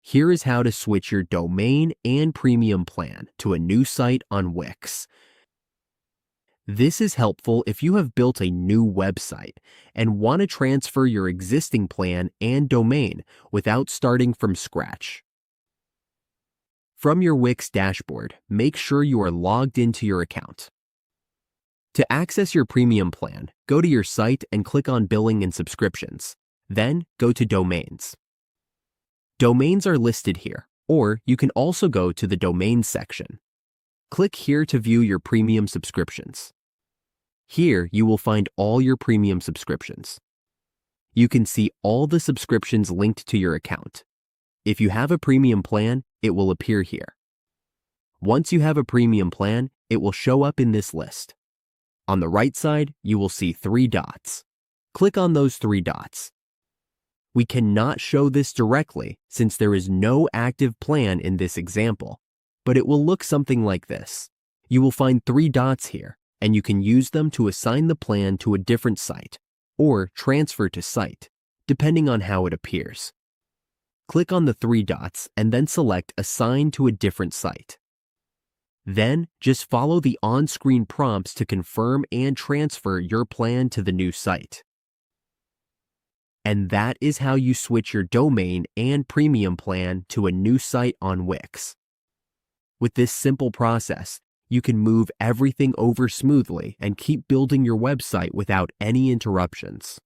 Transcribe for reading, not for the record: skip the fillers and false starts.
Here is how to switch your domain and premium plan to a new site on Wix. This is helpful if you have built a new website and want to transfer your existing plan and domain without starting from scratch. From your Wix dashboard, make sure you are logged into your account. To access your premium plan, go to your site and click on Billing and Subscriptions. Then go to Domains. Domains are listed here, or you can also go to the Domains section. Click here to view your premium subscriptions. Here you will find all your premium subscriptions. You can see all the subscriptions linked to your account. If you have a premium plan, it will appear here. Once you have a premium plan, it will show up in this list. On the right side, you will see 3 dots. Click on those 3 dots. We cannot show this directly since there is no active plan in this example, but it will look something like this. You will find 3 dots here, and you can use them to assign the plan to a different site or transfer to site, depending on how it appears. Click on the 3 dots and then select Assign to a different site. Then, just follow the on-screen prompts to confirm and transfer your plan to the new site. And that is how you switch your domain and premium plan to a new site on Wix. With this simple process, you can move everything over smoothly and keep building your website without any interruptions.